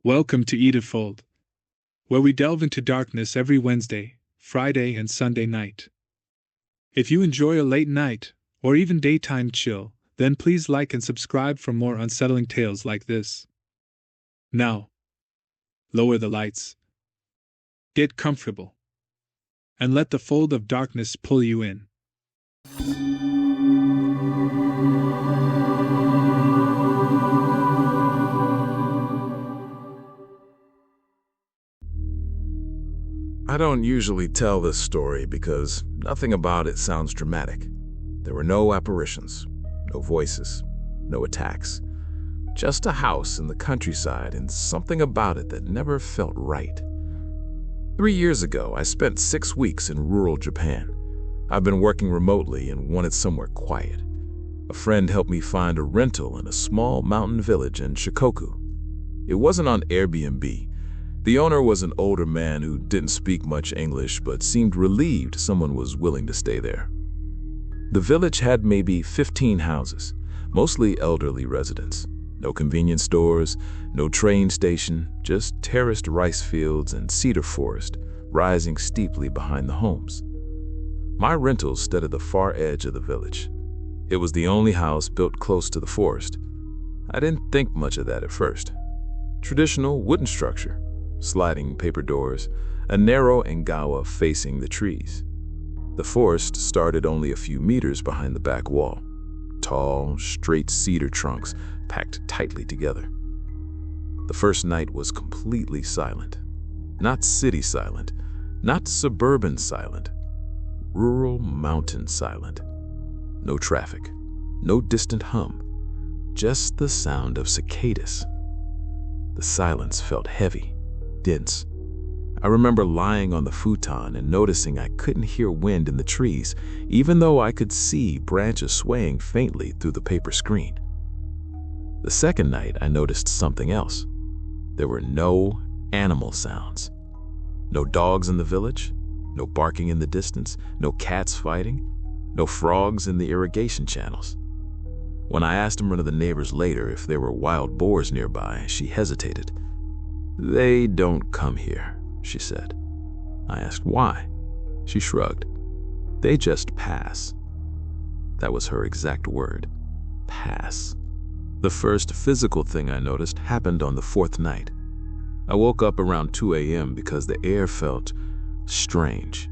Welcome to Edenfold, where we delve into darkness every Wednesday, Friday, and Sunday night. If you enjoy a late night, or even daytime chill, then please like and subscribe for more unsettling tales like this. Now, lower the lights, get comfortable, and let the fold of darkness pull you in. I don't usually tell this story because nothing about it sounds dramatic. There were no apparitions, no voices, no attacks. Just a house in the countryside and something about it that never felt right. 3 years ago, I spent 6 weeks in rural Japan. I've been working remotely and wanted somewhere quiet. A friend helped me find a rental in a small mountain village in Shikoku. It wasn't on Airbnb. The owner was an older man who didn't speak much English but seemed relieved someone was willing to stay there. The village had maybe 15 houses, mostly elderly residents. No convenience stores, no train station, just terraced rice fields and cedar forest rising steeply behind the homes. My rental stood at the far edge of the village. It was the only house built close to the forest. I didn't think much of that at first. Traditional wooden structure. Sliding paper doors, a narrow engawa facing the trees. The forest started only a few meters behind the back wall. Tall, straight cedar trunks packed tightly together. The first night was completely silent. Not city silent, not suburban silent. Rural mountain silent. No traffic, no distant hum, just the sound of cicadas. The silence felt heavy. Dense. I remember lying on the futon and noticing I couldn't hear wind in the trees, even though I could see branches swaying faintly through the paper screen. The second night, I noticed something else. There were no animal sounds. No dogs in the village, no barking in the distance, no cats fighting, no frogs in the irrigation channels. When I asked one of the neighbors later if there were wild boars nearby, she hesitated. "They don't come here," she said. I asked why. She shrugged. "They just pass." That was her exact word. Pass. The first physical thing I noticed happened on the fourth night. I woke up around 2 a.m. because the air felt strange.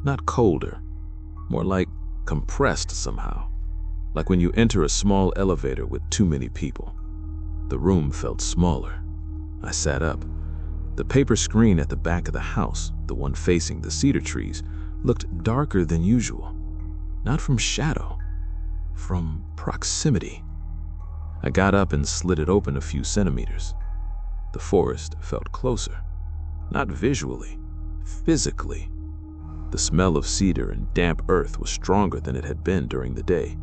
Not colder, more like compressed somehow. Like when you enter a small elevator with too many people. The room felt smaller. I sat up. The paper screen at the back of the house, the one facing the cedar trees, looked darker than usual. Not from shadow, from proximity. I got up and slid it open a few centimeters. The forest felt closer. Not visually, physically. The smell of cedar and damp earth was stronger than it had been during the day,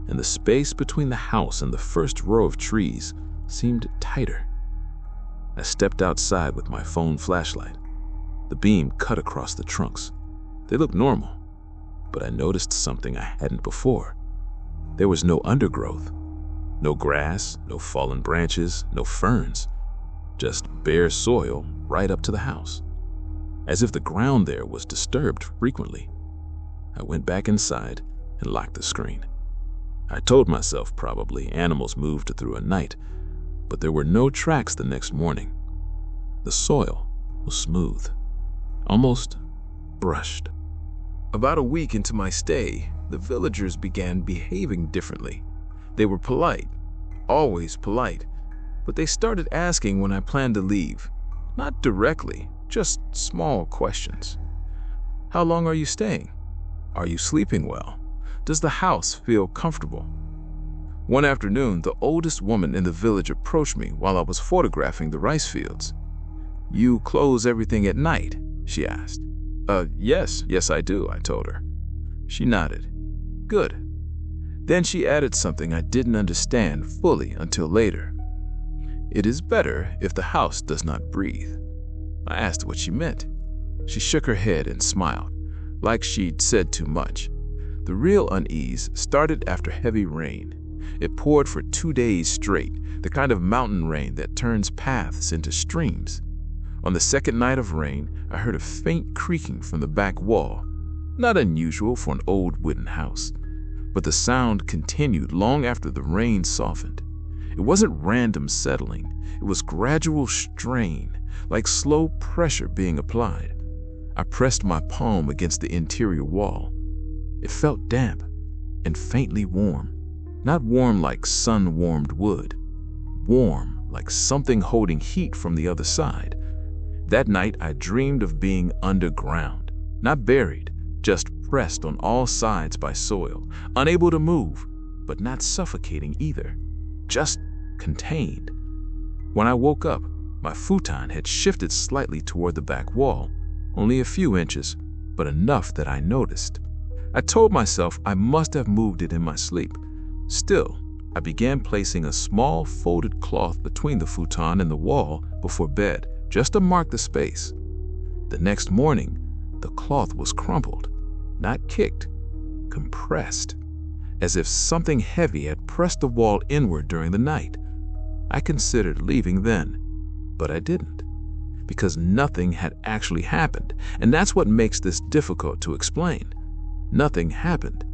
and the space between the house and the first row of trees seemed tighter. I stepped outside with my phone flashlight. The beam cut across the trunks. They looked normal, but I noticed something I hadn't before. There was no undergrowth, no grass, no fallen branches, no ferns, just bare soil right up to the house, as if the ground there was disturbed frequently. I went back inside and locked the screen. I told myself probably animals moved through a night, but there were no tracks the next morning. The soil was smooth, almost brushed. About a week into my stay, the villagers began behaving differently. They were polite, always polite, but they started asking when I planned to leave. Not directly, just small questions. How long are you staying? Are you sleeping well? Does the house feel comfortable? One afternoon, the oldest woman in the village approached me while I was photographing the rice fields. "You close everything at night?" she asked. Yes, I do," I told her. She nodded. "Good." Then she added something I didn't understand fully until later. "It is better if the house does not breathe." I asked what she meant. She shook her head and smiled, like she'd said too much. The real unease started after heavy rain. It poured for 2 days straight, the kind of mountain rain that turns paths into streams. On the second night of rain, I heard a faint creaking from the back wall. Not unusual for an old wooden house. But the sound continued long after the rain softened. It wasn't random settling. It was gradual strain, like slow pressure being applied. I pressed my palm against the interior wall. It felt damp and faintly warm. Not warm like sun-warmed wood. Warm like something holding heat from the other side. That night, I dreamed of being underground, not buried, just pressed on all sides by soil, unable to move, but not suffocating either, just contained. When I woke up, my futon had shifted slightly toward the back wall, only a few inches, but enough that I noticed. I told myself I must have moved it in my sleep. Still, I began placing a small folded cloth between the futon and the wall before bed, just to mark the space. The next morning, the cloth was crumpled, not kicked, compressed, as if something heavy had pressed the wall inward during the night. I considered leaving then, but I didn't, because nothing had actually happened, and that's what makes this difficult to explain. Nothing happened.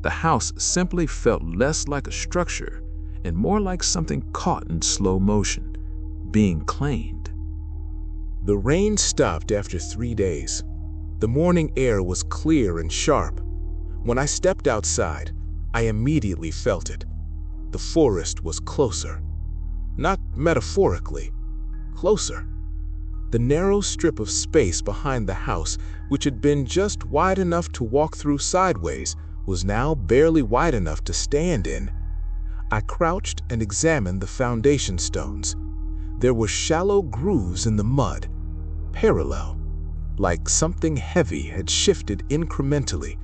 The house simply felt less like a structure and more like something caught in slow motion, being claimed. The rain stopped after 3 days. The morning air was clear and sharp. When I stepped outside, I immediately felt it. The forest was closer. Not metaphorically, closer. The narrow strip of space behind the house, which had been just wide enough to walk through sideways, was now barely wide enough to stand in. I crouched and examined the foundation stones. There were shallow grooves in the mud, parallel, like something heavy had shifted incrementally.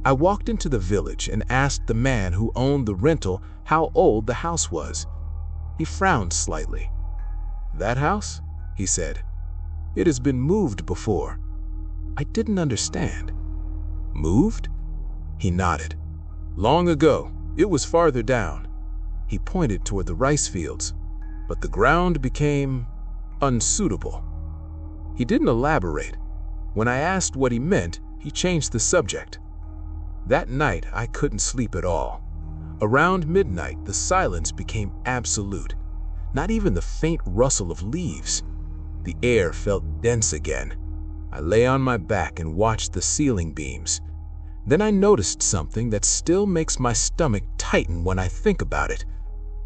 I walked into the village and asked the man who owned the rental how old the house was. He frowned slightly. "That house?" he said. "It has been moved before." I didn't understand. "Moved?" He nodded. "Long ago. It was farther down." He pointed toward the rice fields. "But the ground became unsuitable." He didn't elaborate. When I asked what he meant, he changed the subject. That night, I couldn't sleep at all. Around midnight, the silence became absolute. Not even the faint rustle of leaves. The air felt dense again. I lay on my back and watched the ceiling beams. Then I noticed something that still makes my stomach tighten when I think about it.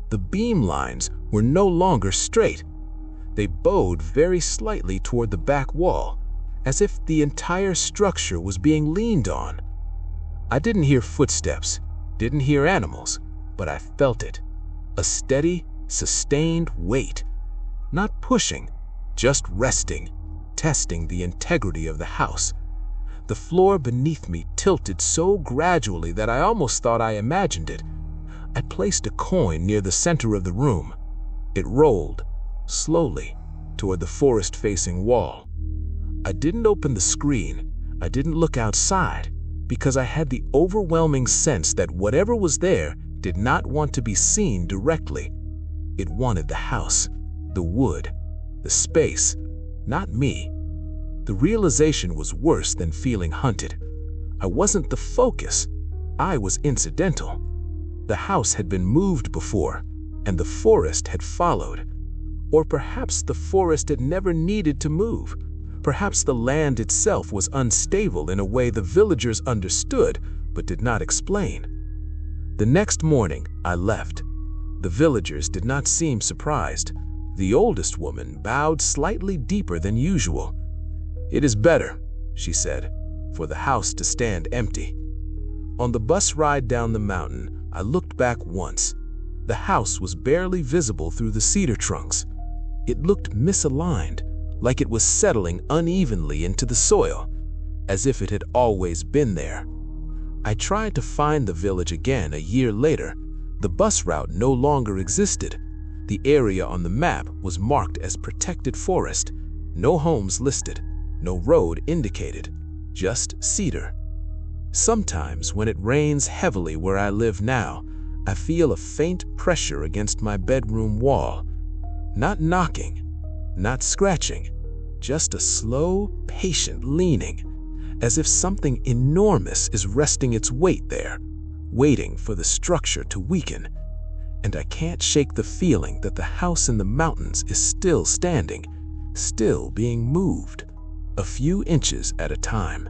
The beam lines were no longer straight. They bowed very slightly toward the back wall, as if the entire structure was being leaned on. I didn't hear footsteps, didn't hear animals, but I felt it. A steady, sustained weight. Not pushing, just resting, testing the integrity of the house. The floor beneath me tilted so gradually that I almost thought I imagined it. I placed a coin near the center of the room. It rolled, slowly, toward the forest-facing wall. I didn't open the screen. I didn't look outside, because I had the overwhelming sense that whatever was there did not want to be seen directly. It wanted the house, the wood, the space, not me. The realization was worse than feeling hunted. I wasn't the focus. I was incidental. The house had been moved before, and the forest had followed. Or perhaps the forest had never needed to move. Perhaps the land itself was unstable in a way the villagers understood but did not explain. The next morning, I left. The villagers did not seem surprised. The oldest woman bowed slightly deeper than usual. "It is better," she said, "for the house to stand empty." On the bus ride down the mountain, I looked back once. The house was barely visible through the cedar trunks. It looked misaligned, like it was settling unevenly into the soil, as if it had always been there. I tried to find the village again a year later. The bus route no longer existed. The area on the map was marked as protected forest. No homes listed, no road indicated, just cedar. Sometimes when it rains heavily where I live now, I feel a faint pressure against my bedroom wall. Not knocking, not scratching, just a slow, patient leaning, as if something enormous is resting its weight there, waiting for the structure to weaken. And I can't shake the feeling that the house in the mountains is still standing, still being moved, a few inches at a time.